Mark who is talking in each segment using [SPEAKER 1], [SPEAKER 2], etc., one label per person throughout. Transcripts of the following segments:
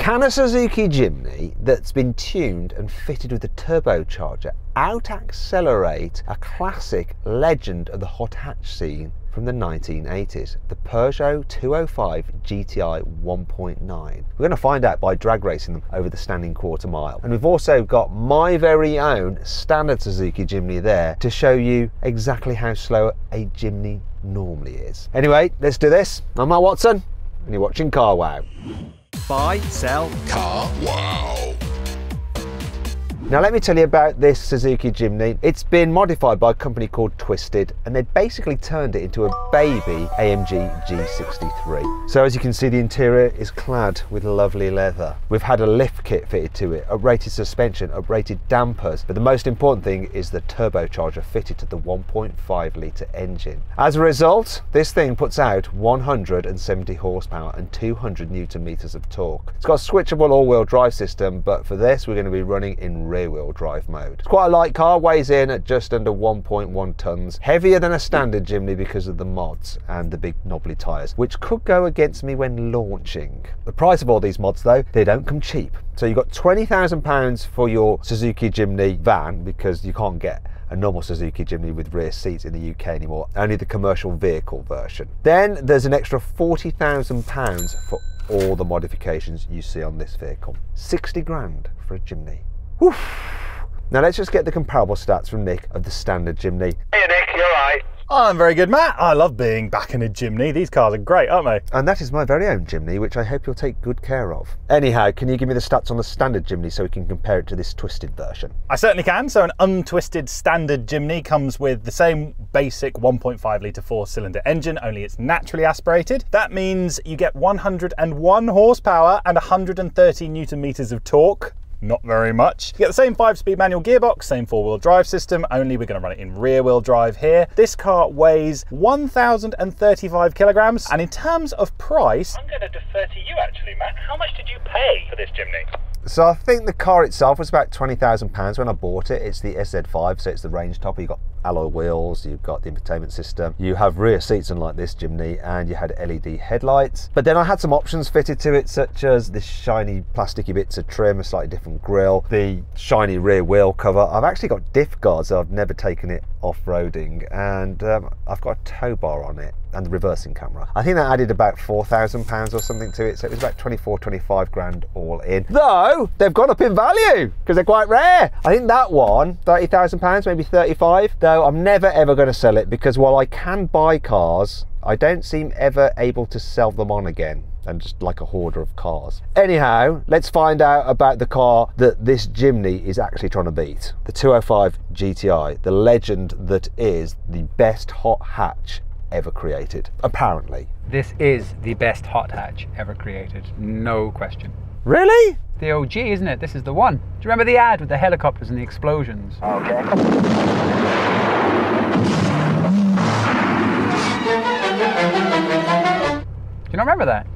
[SPEAKER 1] Can a Suzuki Jimny that's been tuned and fitted with a turbocharger out-accelerate a classic legend of the hot hatch scene from the 1980s, the Peugeot 205 GTI 1.9? We're going to find out by drag racing them over the standing quarter mile. And we've also got my very own standard Suzuki Jimny there to show you exactly how slow a Jimny normally is. Anyway, let's do this. I'm Matt Watson and you're watching Car Wow.
[SPEAKER 2] Buy, sell,
[SPEAKER 3] Car Wow.
[SPEAKER 1] Now let me tell you about this Suzuki Jimny. It's been modified by a company called Twisted, and they basically turned it into a baby AMG G63. So as you can see, the interior is clad with lovely leather. We've had a lift kit fitted to it, uprated suspension, uprated dampers, but the most important thing is the turbocharger fitted to the 1.5 litre engine. As a result, this thing puts out 170 horsepower and 200 newton meters of torque. It's got a switchable all-wheel drive system, but for this we're going to be running in rear-wheel drive mode. It's quite a light car, weighs in at just under 1.1 tons, heavier than a standard Jimny because of the mods and the big knobbly tyres, which could go against me when launching. The price of all these mods though, they don't come cheap. So you've got £20,000 for your Suzuki Jimny van, because you can't get a normal Suzuki Jimny with rear seats in the UK anymore, only the commercial vehicle version. Then there's an extra £40,000 for all the modifications you see on this vehicle. 60 grand for a Jimny. Woof. Now let's just get the comparable stats from Nick of the standard Jimny.
[SPEAKER 4] Hey Nick, you alright?
[SPEAKER 2] Oh, I'm very good, Matt. I love being back in a Jimny. These cars are great, aren't they?
[SPEAKER 1] And that is my very own Jimny, which I hope you'll take good care of. Anyhow, can you give me the stats on the standard Jimny so we can compare it to this twisted version?
[SPEAKER 2] I certainly can. So an untwisted standard Jimny comes with the same basic 1.5 litre 4-cylinder engine, only it's naturally aspirated. That means you get 101 horsepower and 130 newton meters of torque. Not very much. You get the same 5-speed manual gearbox, same 4-wheel drive system, only we're going to run it in rear-wheel drive here. This car weighs 1,035 kilograms, and in terms of price,
[SPEAKER 4] I'm going to defer to you actually, Matt. How much did you pay for this Jimny?
[SPEAKER 1] So I think the car itself was about £20,000 when I bought it. It's the SZ5, so it's the range topper. You've got alloy wheels, you've got the infotainment system, you have rear seats unlike this Jimny, and you had LED headlights. But then I had some options fitted to it, such as this shiny plasticky bits of trim, a slightly different grille, the shiny rear wheel cover. I've actually got diff guards, so I've never taken it off-roading, and I've got a tow bar on it and the reversing camera. I think that added about £4,000 or something to it, so it was about 25 grand all in. Though they've gone up in value because they're quite rare. I think that one, £30,000, maybe 35. Though I'm never ever going to sell it, because while I can buy cars, I don't seem ever able to sell them on again. I'm just like a hoarder of cars. Anyhow, let's find out about the car that this Jimny is actually trying to beat. The 205 GTI, the legend that is the best hot hatch ever created, apparently.
[SPEAKER 5] This is the best hot hatch ever created, no question.
[SPEAKER 1] Really?
[SPEAKER 5] The OG, isn't it? This is the one. Do you remember the ad with the helicopters and the explosions?
[SPEAKER 4] Okay.
[SPEAKER 5] Do you not remember that?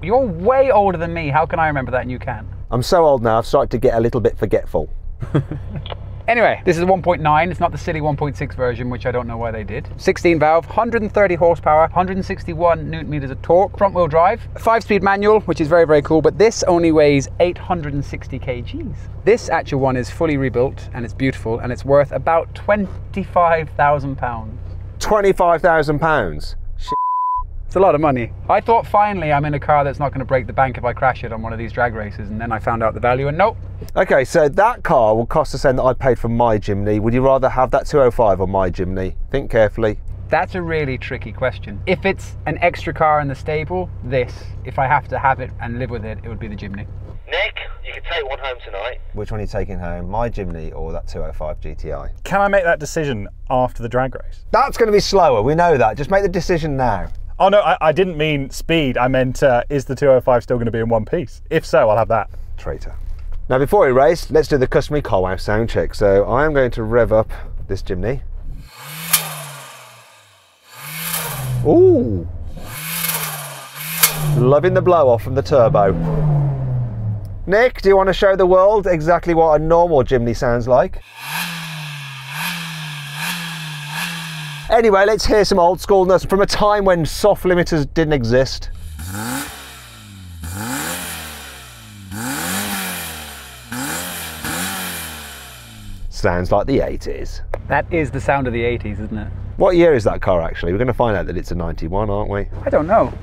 [SPEAKER 5] You're way older than me. How can I remember that and you can't?
[SPEAKER 1] I'm so old now, I've started to get a little bit forgetful.
[SPEAKER 5] Anyway, this is a 1.9. It's not the silly 1.6 version, which I don't know why they did. 16 valve, 130 horsepower, 161 newton meters of torque, front wheel drive, 5-speed manual, which is very, very cool, but this only weighs 860 kgs. This actual one is fully rebuilt and it's beautiful, and it's worth about £25,000.
[SPEAKER 1] £25,000?
[SPEAKER 5] It's a lot of money. I thought finally I'm in a car that's not going to break the bank if I crash it on one of these drag races, and then I found out the value and nope.
[SPEAKER 1] Okay, so that car will cost the same that I paid for my Jimny. Would you rather have that 205 or my Jimny? Think carefully.
[SPEAKER 5] That's a really tricky question. If it's an extra car in the stable, this. If I have to have it and live with it, it would be the Jimny.
[SPEAKER 4] Nick, you can take one home tonight.
[SPEAKER 1] Which one are you taking home, my Jimny or that 205 GTI?
[SPEAKER 2] can I make that decision after the drag race?
[SPEAKER 1] That's going to be slower, we know that. Just make the decision now.
[SPEAKER 2] Oh no, I didn't mean speed. I meant, is the 205 still going to be in one piece? If so, I'll have that.
[SPEAKER 1] Traitor. Now before we race, let's do the customary Car Wow sound check. So I am going to rev up this Jimny. Ooh! Loving the blow off from the turbo. Nick, do you want to show the world exactly what a normal Jimny sounds like? Anyway, let's hear some old schoolness from a time when soft limiters didn't exist. sounds like the 80s.
[SPEAKER 5] That is the sound of the 80s, isn't it?
[SPEAKER 1] What year is that car actually? We're going to find out that it's a 91, aren't we?
[SPEAKER 5] I don't know.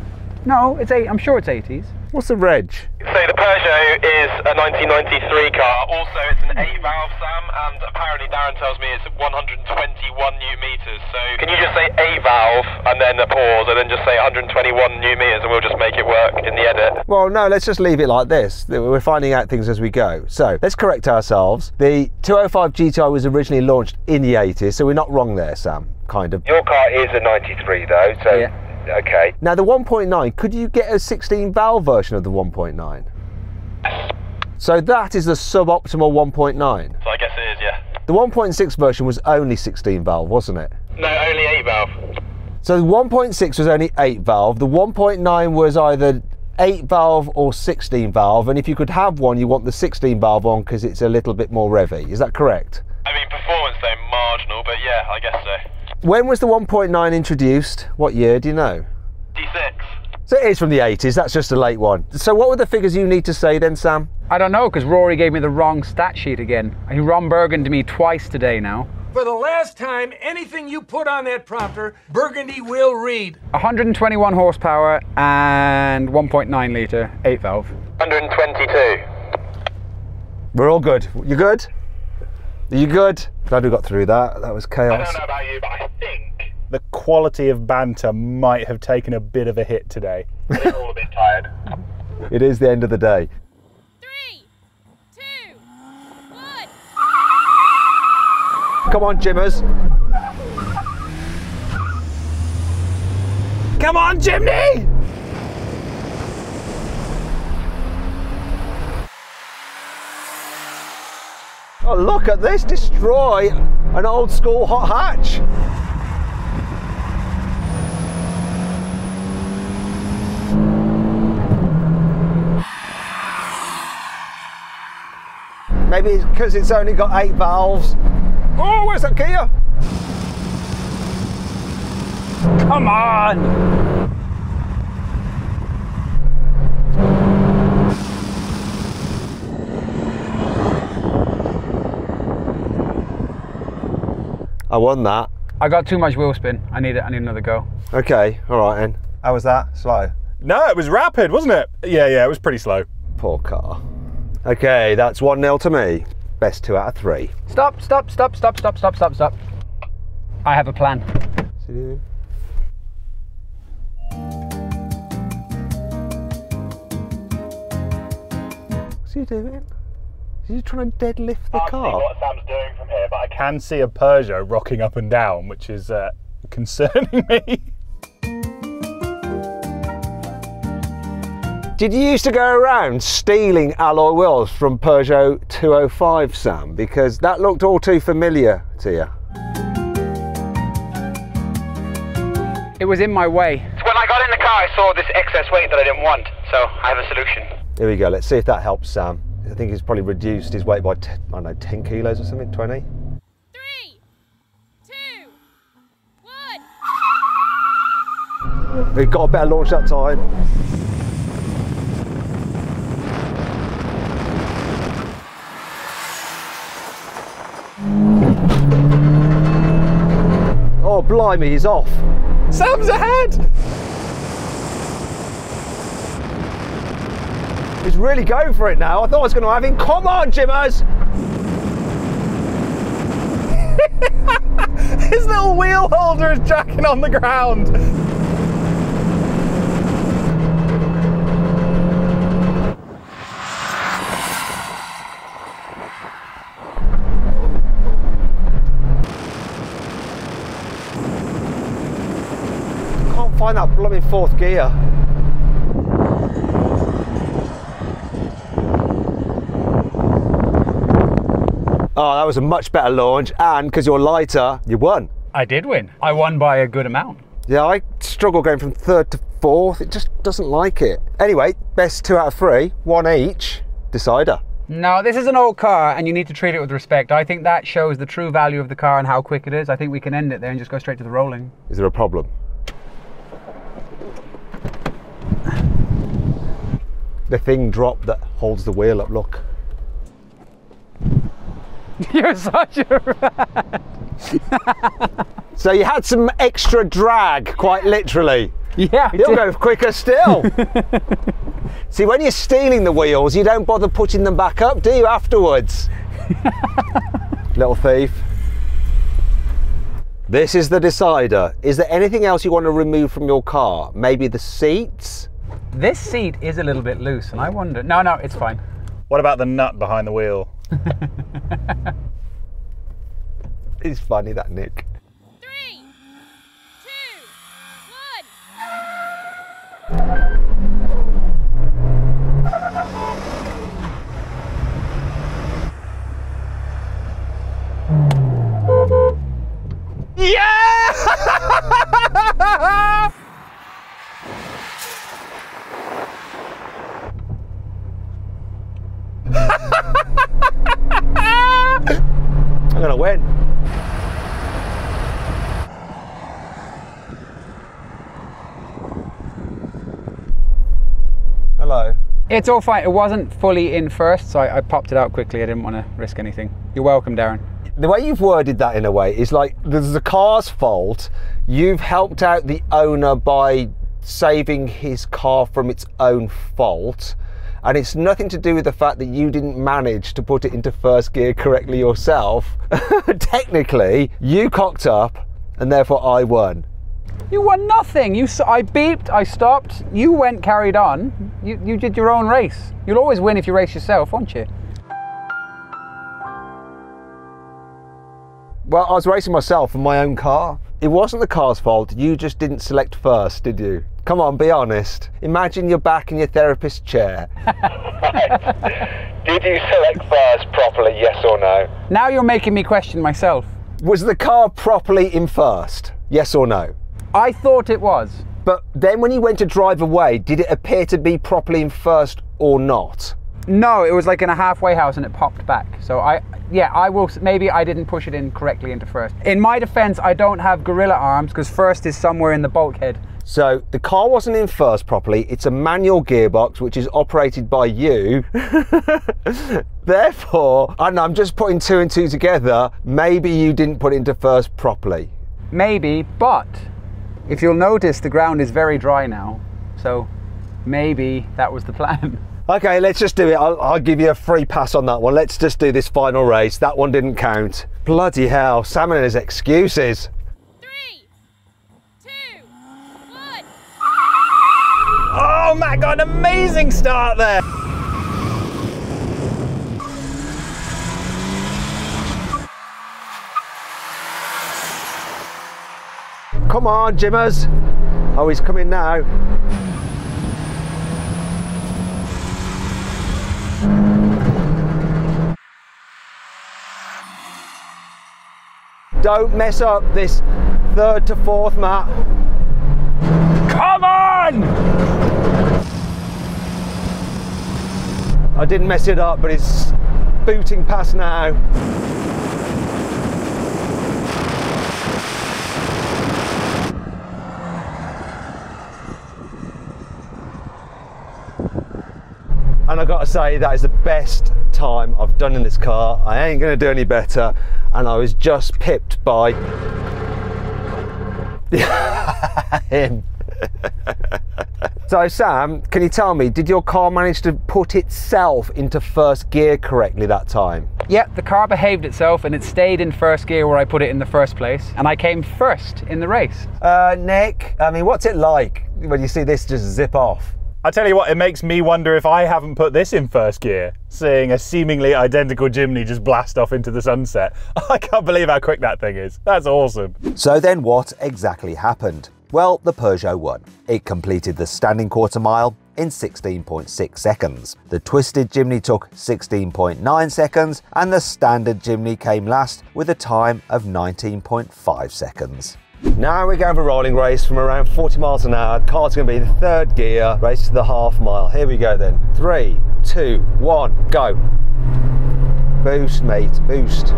[SPEAKER 5] No, I'm sure it's 80s.
[SPEAKER 1] What's the reg?
[SPEAKER 4] So the Peugeot is a 1993 car. Also, it's an 8-valve, Sam, and apparently Darren tells me it's 121 newton meters. So can you just say 8-valve and then a pause and then just say 121 newton meters and we'll just make it work in the edit?
[SPEAKER 1] Well, no, let's just leave it like this. We're finding out things as we go. So let's correct ourselves. The 205 GTI was originally launched in the 80s, so we're not wrong there, Sam, kind of.
[SPEAKER 4] Your car is a 93 though, so
[SPEAKER 5] Yeah.
[SPEAKER 4] okay.
[SPEAKER 1] Now the 1.9, could you get a 16 valve version of the 1.9? So that is the suboptimal 1.9.
[SPEAKER 4] So I guess it is, yeah.
[SPEAKER 1] The 1.6 version was only 16 valve, wasn't it?
[SPEAKER 4] No, only 8-valve.
[SPEAKER 1] So the 1.6 was only 8 valve, the 1.9 was either 8 valve or 16 valve, and if you could have one, you want the 16 valve on because it's a little bit more revvy. Is that correct?
[SPEAKER 4] I mean, performance though, marginal, but yeah, I guess so.
[SPEAKER 1] When was the 1.9 introduced? What year, do you know?
[SPEAKER 4] D6.
[SPEAKER 1] So it is from the 80s, that's just a late one. So what were the figures you need to say then, Sam?
[SPEAKER 5] I don't know, because Rory gave me the wrong stat sheet again. He Ron Burgundy me twice today now.
[SPEAKER 3] For the last time, anything you put on that prompter, Burgundy will read.
[SPEAKER 5] 121 horsepower and 1.9 litre, 8 valve.
[SPEAKER 4] 122.
[SPEAKER 1] We're all good. You good? Are you good? Glad we got through that. That was
[SPEAKER 4] I
[SPEAKER 1] chaos.
[SPEAKER 4] don't know about you, but I think
[SPEAKER 2] The quality of banter might have taken a bit of a hit today.
[SPEAKER 4] we're all a bit tired.
[SPEAKER 1] It is the end of the day.
[SPEAKER 6] 3, 2, 1.
[SPEAKER 1] Come on, Jimmers.
[SPEAKER 2] Come on, Jimny!
[SPEAKER 1] Oh, look at this. Destroy an old school hot hatch. Maybe it's because it's only got 8 valves. Oh, where's that gear?
[SPEAKER 5] Come on!
[SPEAKER 1] I won that.
[SPEAKER 5] I got too much wheel spin. I need another go.
[SPEAKER 1] Okay, all right then. How was that? Slow?
[SPEAKER 2] No, it was rapid, wasn't it? Yeah, it was pretty slow.
[SPEAKER 1] Poor car. Okay, that's 1-0 to me. Best 2 out of 3.
[SPEAKER 5] Stop. I have a plan.
[SPEAKER 1] What's he doing? Is he trying to deadlift the
[SPEAKER 4] Can't see
[SPEAKER 1] car?
[SPEAKER 4] what Sam's doing from here, but I can.
[SPEAKER 2] Can see a Peugeot rocking up and down, which is concerning me.
[SPEAKER 1] Did you used to go around stealing alloy wheels from Peugeot 205, Sam? Because that looked all too familiar to you.
[SPEAKER 5] It was in my way.
[SPEAKER 7] When I got in the car, I saw this excess weight that I didn't want, so I have a solution.
[SPEAKER 1] Here we go, let's see if that helps Sam. I think he's probably reduced his weight by, I don't know, 10 kilos or something, 20?
[SPEAKER 6] 3, 2, 1.
[SPEAKER 1] We've got a better launch that time. Oh, blimey, he's off.
[SPEAKER 2] Sam's ahead!
[SPEAKER 1] He's really going for it now. I thought I was going to have him. Come on, Jimmers!
[SPEAKER 2] His little wheel holder is jacking on the ground.
[SPEAKER 1] Can't find that blooming 4th gear. Oh, that was a much better launch, and because you're lighter, you won.
[SPEAKER 5] I did win. I won by a good amount.
[SPEAKER 1] Yeah, I struggle going from 3rd to 4th. It just doesn't like it. Anyway, best 2 out of 3, 1 each. Decider.
[SPEAKER 5] No, this is an old car and you need to treat it with respect. I think that shows the true value of the car and how quick it is. I think we can end it there and just go straight to the rolling.
[SPEAKER 1] Is there a problem? The thing dropped that holds the wheel up, look.
[SPEAKER 5] You're such a rat.
[SPEAKER 1] So you had some extra drag, quite literally.
[SPEAKER 5] Yeah.
[SPEAKER 1] You'll go quicker still. See, when you're stealing the wheels, you don't bother putting them back up, do you, afterwards? Little thief. This is the decider. Is there anything else you want to remove from your car? Maybe the seats?
[SPEAKER 5] This seat is a little bit loose, and I wonder. No, it's fine.
[SPEAKER 2] What about the nut behind the wheel?
[SPEAKER 1] It's funny, that Nick.
[SPEAKER 6] 3, 2, 1.
[SPEAKER 1] Yeah! I'm gonna win. Hello.
[SPEAKER 5] It's all fine. It wasn't fully in first, so I popped it out quickly. I didn't want to risk anything. You're welcome, Darren.
[SPEAKER 1] The way you've worded that in a way is like this is the car's fault. You've helped out the owner by saving his car from its own fault. And it's nothing to do with the fact that you didn't manage to put it into first gear correctly yourself. Technically, you cocked up and therefore I won.
[SPEAKER 5] You won nothing. I beeped, I stopped, you went, carried on. You did your own race. You'll always win if you race yourself, won't you?
[SPEAKER 1] Well, I was racing myself in my own car. It wasn't the car's fault. You just didn't select first, did you? Come on, be honest. Imagine you're back in your therapist's chair.
[SPEAKER 7] Did you select first properly, yes or no?
[SPEAKER 5] Now you're making me question myself.
[SPEAKER 1] Was the car properly in first? Yes or no?
[SPEAKER 5] I thought it was.
[SPEAKER 1] But then when you went to drive away, did it appear to be properly in first or not?
[SPEAKER 5] No, it was like in a halfway house and it popped back. So maybe I didn't push it in correctly into first. In my defense, I don't have gorilla arms because first is somewhere in the bulkhead.
[SPEAKER 1] So the car wasn't in first properly. It's a manual gearbox which is operated by you. Therefore, and I'm just putting two and two together, maybe you didn't put it into first properly.
[SPEAKER 5] Maybe, but if you'll notice, the ground is very dry now. So maybe that was the plan.
[SPEAKER 1] Okay, let's just do it. I'll give you a free pass on that one. Let's just do this final race. That one didn't count. Bloody hell, Sam and his excuses.
[SPEAKER 6] 3, 2, 1.
[SPEAKER 2] Oh, Matt got an amazing start there.
[SPEAKER 1] Come on, Jimmers. Oh, he's coming now. Don't mess up this third to fourth, Matt.
[SPEAKER 5] Come on!
[SPEAKER 1] I didn't mess it up, but it's booting past now. And I've got to say, that is the best time I've done in this car. I ain't going to do any better. And I was just pipped by him. So Sam, can you tell me, did your car manage to put itself into first gear correctly that time?
[SPEAKER 5] Yep, the car behaved itself and it stayed in first gear where I put it in the first place. And I came first in the race.
[SPEAKER 1] Nick, I mean, what's it like when you see this just zip off?
[SPEAKER 2] I tell you what, it makes me wonder if I haven't put this in first gear, seeing a seemingly identical Jimny just blast off into the sunset. I can't believe how quick that thing is. That's awesome.
[SPEAKER 1] So then what exactly happened? Well, the Peugeot won. It completed the standing quarter mile in 16.6 seconds. The Twisted Jimny took 16.9 seconds and the standard Jimny came last with a time of 19.5 seconds. Now we're going for a rolling race from around 40 miles an hour. The car's going to be in third gear, race to the half mile. Here we go then. 3, 2, 1, go. Boost, mate, boost.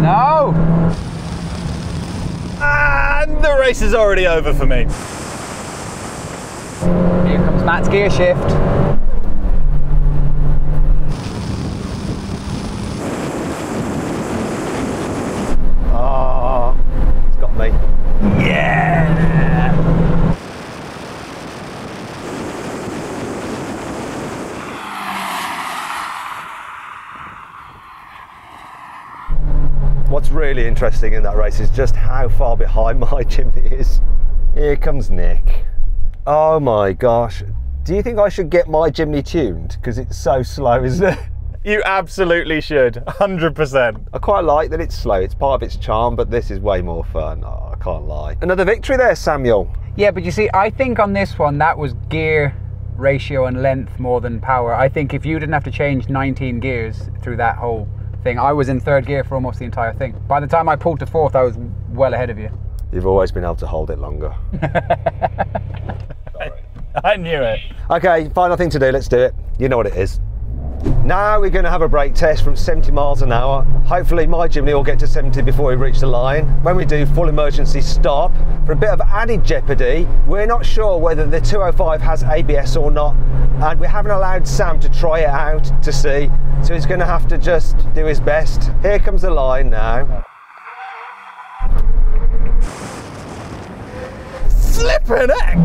[SPEAKER 5] No!
[SPEAKER 2] And the race is already over for me.
[SPEAKER 5] Here comes Matt's gear shift.
[SPEAKER 1] What's really interesting in that race is just how far behind my Jimny is. Here comes Nick. Oh my gosh. Do you think I should get my Jimny tuned? Because it's so slow, isn't it?
[SPEAKER 2] You absolutely should, 100%.
[SPEAKER 1] I quite like that it's slow. It's part of its charm, but this is way more fun. Oh, I can't lie. Another victory there, Samuel.
[SPEAKER 5] Yeah, but you see, I think on this one, that was gear ratio and length more than power. I think if you didn't have to change 19 gears through that whole thing, I was in third gear for almost the entire thing. By the time I pulled to fourth, I was well ahead of you.
[SPEAKER 1] You've always been able to hold it longer.
[SPEAKER 2] I knew it.
[SPEAKER 1] Okay, final thing to do, let's do it. You know what it is. Now we're going to have a brake test from 70 miles an hour. Hopefully my Jimny will get to 70 before we reach the line. When we do full emergency stop, for a bit of added jeopardy, we're not sure whether the 205 has ABS or not, and we haven't allowed Sam to try it out to see, so he's going to have to just do his best. Here comes the line now.
[SPEAKER 2] Flippin' heck!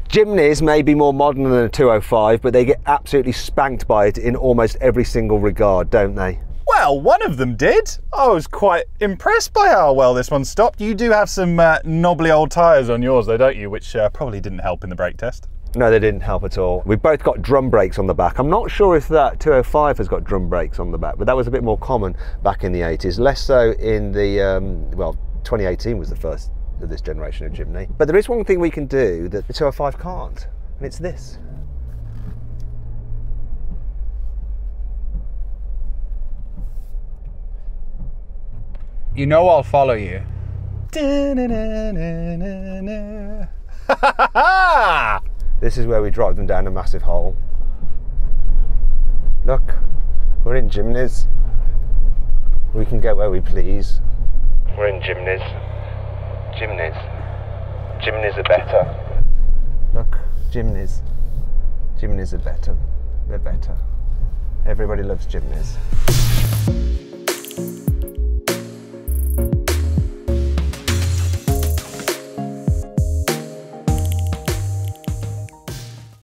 [SPEAKER 1] Jimnys may be more modern than a 205, but they get absolutely spanked by it in almost every single regard, don't they?
[SPEAKER 2] Well, one of them did. I was quite impressed by how well this one stopped. You do have some knobbly old tyres on yours though, don't you? Which probably didn't help in the brake test.
[SPEAKER 1] No, they didn't help at all. We've both got drum brakes on the back. I'm not sure if that 205 has got drum brakes on the back, but that was a bit more common back in the 80s. Less so in the, well, 2018 was the first of this generation of Jimny. But there is one thing we can do that the 205 can't, and it's this.
[SPEAKER 5] You know I'll follow you.
[SPEAKER 1] This is where we drive them down a massive hole. Look, we're in Jimnys. We can go where we please. We're in Jimnys. Jimnys. Jimnys are better. Look, Jimnys. Jimnys are better. They're better. Everybody loves Jimnys.